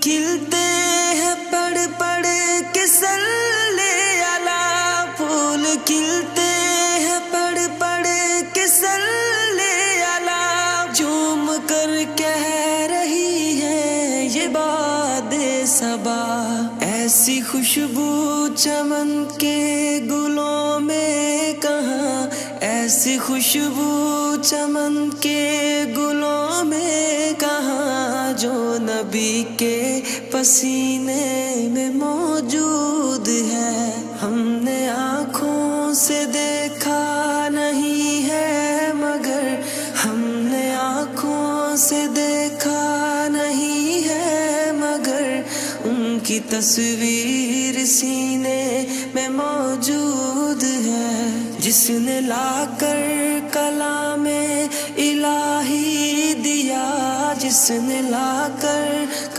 کھلتے ہیں پڑھ پڑھ کے صلی علی، پھول کھلتے ہیں پڑھ پڑھ کے صلی علی، جھوم کر کہہ رہی ہے یہ باد صبا، ایسی خوشبو چمن کے گلوں میں کہاں، ایسی خوشبو چمن کے گلوں میں کہاں، جو نبی کے پسینے میں موجود ہے، ہم نے آنکھوں سے دیکھا نہیں ہے مگر، ہم نے آنکھوں سے دیکھا نہیں ہے مگر، ان کی تصویر سینے میں موجود ہے، جس نے لا کر کلام الہی دیا، جس نے لا کر